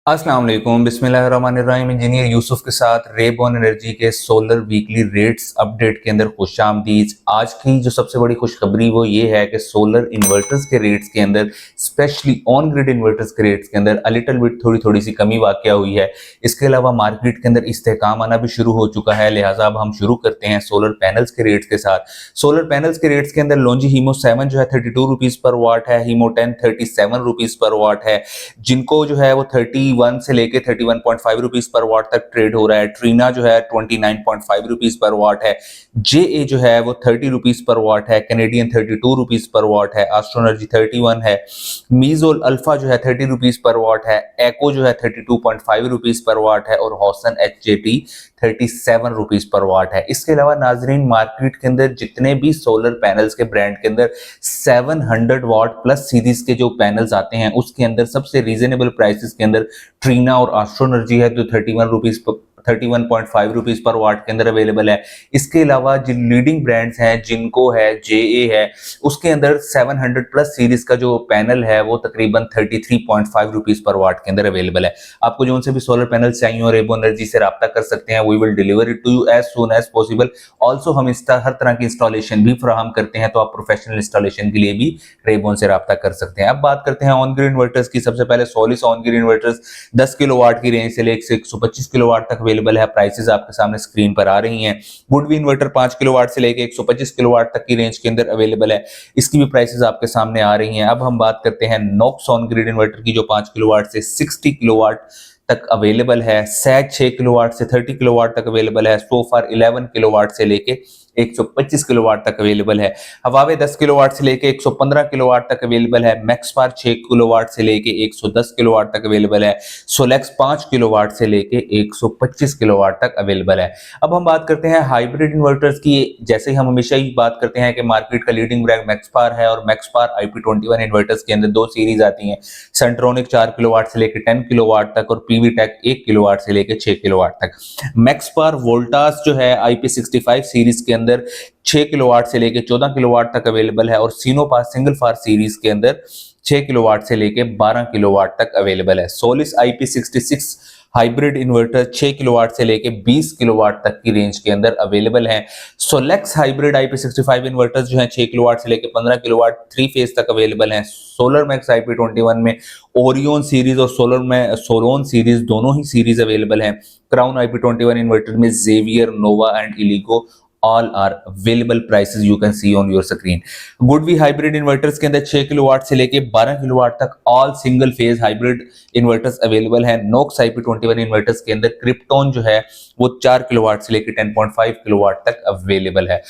अस्सलाम वालेकुम, बिस्मिल्लाहिर्रहमानिर्रहीम। इंजीनियर यूसुफ के साथ रेबॉन एनर्जी के सोलर वीकली रेट्स अपडेट के अंदर खुशामदीद। आज की जो सबसे बड़ी खुशखबरी वो ये है कि सोलर इन्वर्टर्स के रेट्स के अंदर, स्पेशली ऑन ग्रिड इन्वर्टर्स के रेट्स के अंदर लिटिल बिट थोड़ी सी कमी वाक़या हुई है। इसके अलावा मार्केट के अंदर इस्तेहकाम आना भी शुरू हो चुका है। लिहाजा अब हम शुरू करते हैं सोलर पैनल्स के रेट्स के साथ। सोलर पैनल्स के रेट्स के अंदर लोंजी हीमो 7 जो है 32 रुपीज़ पर वाट है, हीमो 10 37 रुपीज़ पर वाट है। जिनको जो है वो 31 से लेके 31.5 रुपीज पर वाट तक ट्रेड हो रहा है। ट्रीना जो है 29.5 रुपीज पर वाट है। जे जो है वो 30 रुपीज पर वाट है। कैनेडियन 32 रुपीज पर वाट है। एस्ट्रो एनर्जी 31 है। मीजोल अल्फा जो है 30 रुपीज पर वाट है। एको जो है 32.5 रुपीज पर वाट है और हौसन HJT 37 रुपीज पर वाट है। इसके अलावा नाजरीन, मार्केट के अंदर जितने भी सोलर पैनल्स के ब्रांड के अंदर 700 वाट प्लस सीरीज के जो पैनल्स आते हैं उसके अंदर सबसे रीजनेबल प्राइसेस के अंदर ट्रीना और एस्ट्रो एनर्जी है, जो 31.5 रुपीज पर वाट के अंदर अवेलेबल है। इसके अलावा जिन लीडिंग ब्रांड्स हैं, जिनको है, JA है, उसके अंदर 700 प्लस सीरीज का जो पैनल है वो तकरीबन 33.5 रुपीज पर वाट के अंदर अवेलेबल है। आपको जो उनसे भी सोलर पैनल चाहिए और रेबो एनर्जी से रब्ता कर सकते हैं। We will deliver it to you as soon as possible. Also हम हर तरह की इंस्टॉलेशन भी फराहम करते हैं, तो आप प्रोफेशनल इंस्टॉलेशन के लिए भी रेबोन से रब्ता कर सकते हैं। अब बात करते हैं ऑन ग्रिड इन्वर्टर्स की। सबसे पहले Solis on grid inverters 10 kilowatt की रेंज से लेकर 125 किलोवाट तक अवेलेबल है। प्राइसेस आपके सामने स्क्रीन पर आ रही हैं। गुडवी इन्वर्टर 5 किलोवाट से लेकर 125 किलोवाट तक की रेंज के अंदर अवेलेबल है। इसकी भी प्राइसेस आपके सामने आ रही हैं। अब हम बात करते हैं नॉक्स ऑन ग्रिड इन्वर्टर की, जो 5 किलोवाट से 60 किलोवाट तक अवेलेबल है। सैज 6 किलोवाट से 30 किलोवाट तक अवेलेबल है। सोफार 11 किलोवाट से लेके 125 किलोवाट तक अवेलेबल है। हवावे 10 किलोवाट से लेके 115 किलोवाट तक अवेलेबल है। मैक्सपार 6 किलोवाट से लेके 110 किलोवाट तक अवेलेबल है। सोलेक्स 5 किलोवाट से लेके 125 किलोवाट तक अवेलेबल है। अब हम बात करते हैं हाइब्रिड इन्वर्टर्स की। जैसे ही हम हमेशा ही बात करते हैं कि मार्केट का लीडिंग ब्रांड मैक्सपार है और मैक्सपार IP21 इन्वर्टर्स के अंदर दो सीरीज आती हैं। सेंट्रोनिक 4 किलोवाट से लेके 10 किलोवाट तक और पीवीटेक 1 किलोवाट से लेके 6 किलोवाट तक। मैक्सपार वोल्टास जो है IP65 सीरीज के अंदर 6 किलोवाट से लेके 14 किलोवाट तक अवेलेबल है और सीनोपास सिंगल फार सीरीज के अंदर 6 किलोवाट से लेके 12 किलोवाट तक अवेलेबल है। Solis IP66 hybrid inverter 6 kilowatt से लेके 20 किलोवाट तक की रेंज के अंदर अवेलेबल हैं। सोलेक्स हाइब्रिड IP65 इन्वर्टर्स जो हैं 6 किलोवाट से लेके 15 किलोवाट 3 फेज तक अवेलेबल हैं। सोलर मैक्स IP21 में ओरियन सीरीज और सोलोन सीरीज दोनों ही सीरीज अवेलेबल हैं। क्राउन IP21 इन्वर्टर में जेवियर, नोवा एंड इलिगो all are available prices you can see on your screen। GoodWe hybrid inverters के अंदर 6 किलोवाट से लेके 12 किलोवाट तक all single phase hybrid inverters available है। नोक्स IP21 इन्वर्टर्स के अंदर क्रिप्टोन जो है वो 4 किलोवाट से लेके 10.5 किलोवाट तक अवेलेबल है।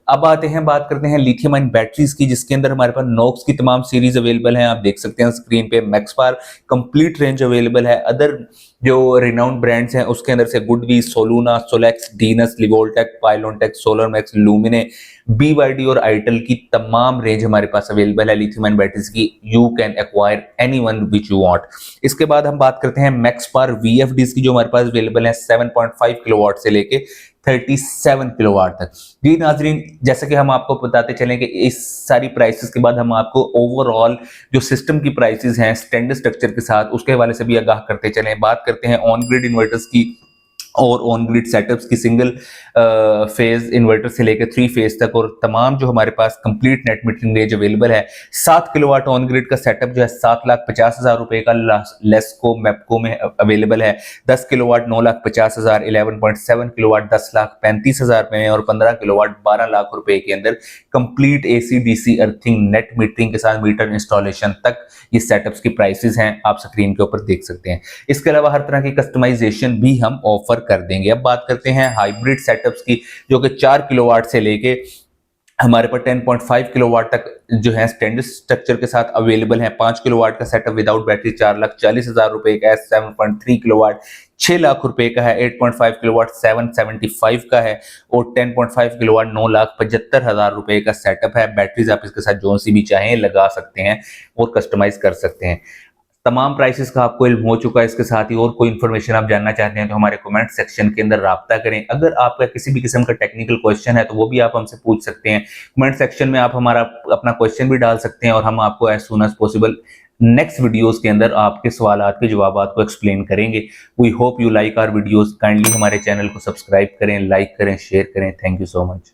अब आते हैं, बात करते हैं लिथियम आयन बैटरीज की, जिसके अंदर हमारे पास नोक्स की तमाम सीरीज अवेलेबल हैं। आप देख सकते हैं स्क्रीन पे। मैक्सपार कंप्लीट रेंज अवेलेबल है। अदर जो रिनाउंड ब्रांड्स हैं उसके अंदर से GoodWe, सोलूना, Solex, डीनस, लिवोल्टेक, पाइलोनटेक, solar max, लूमिने, BYD और आइटल की तमाम रेंज हमारे पास अवेलेबल है लिथियम आयन बैटरीज की। You can acquire anyone which you want. इसके बाद हम बात करते हैं मैक्सपार VFDs की, जो हमारे पास अवेलेबल है 7.5 किलोवाट से लेके 37 किलोवाट तक। जी नाजरीन, जैसे कि हम आपको बताते चलें कि इस सारी प्राइसेस के बाद हम आपको ओवरऑल जो सिस्टम की प्राइसेस हैं स्टैंडर्ड स्ट्रक्चर के साथ, उसके हवाले से भी आगाह करते चलें। बात करते हैं ऑन ग्रिड इन्वर्टर्स की और ऑन ग्रिड सेटअप्स की। सिंगल फेज इन्वर्टर से लेकर 3 फेज तक और तमाम जो हमारे पास complete net metering range available है। 7 किलोवाट ऑन ग्रिड का सेटअप जो है 7,50,000 रुपए का लेस्को मैपको में अवेलेबल है। 10 किलोवाट 9,50,000, 11.7 किलोवाट 10,35,000 में और 15 किलोवाट 12 लाख रुपए के अंदर complete AC/DC earthing net metering के साथ मीटर इंस्टॉलेशन तक ये सेटअप्स की प्राइसेस हैं, आप स्क्रीन के ऊपर देख सकते हैं। इसके अलावा हर तरह की कस्टमाइजेशन भी हम ऑफर कर देंगे। अब बात करते हैं हाइब्रिड सेटअप्स की, जो कि 4 किलोवाट से लेके हमारे पास 10.5 किलोवाट तक जो है स्टैंडर्ड स्ट्रक्चर के साथ अवेलेबल है। 5 किलोवाट का सेटअप विदाउट बैटरी 4,40,000 रुपए का है। 7.3 किलोवाट 6 लाख रुपए का है। 8.5 किलोवाट 775 का है और 10.5 किलोवाट 9,75,000 रुपए का सेटअप है। बैटरीज आप इसके साथ जो सी भी चाहें लगा सकते हैं और कस्टमाइज कर सकते हैं। तमाम प्राइसेस का आपको इल्म हो चुका है। इसके साथ ही और कोई इन्फॉर्मेशन आप जानना चाहते हैं तो हमारे कमेंट सेक्शन के अंदर राब्ता करें। अगर आपका किसी भी किस्म का टेक्निकल क्वेश्चन है तो वो भी आप हमसे पूछ सकते हैं। कमेंट सेक्शन में आप हमारा अपना क्वेश्चन भी डाल सकते हैं और हम आपको as soon as possible next videos के अंदर आपके सवालात के जवाबात को एक्सप्लेन करेंगे। We hope you like our videos. Kindly हमारे चैनल को सब्सक्राइब करें, लाइक करें, शेयर करें। Thank you so much.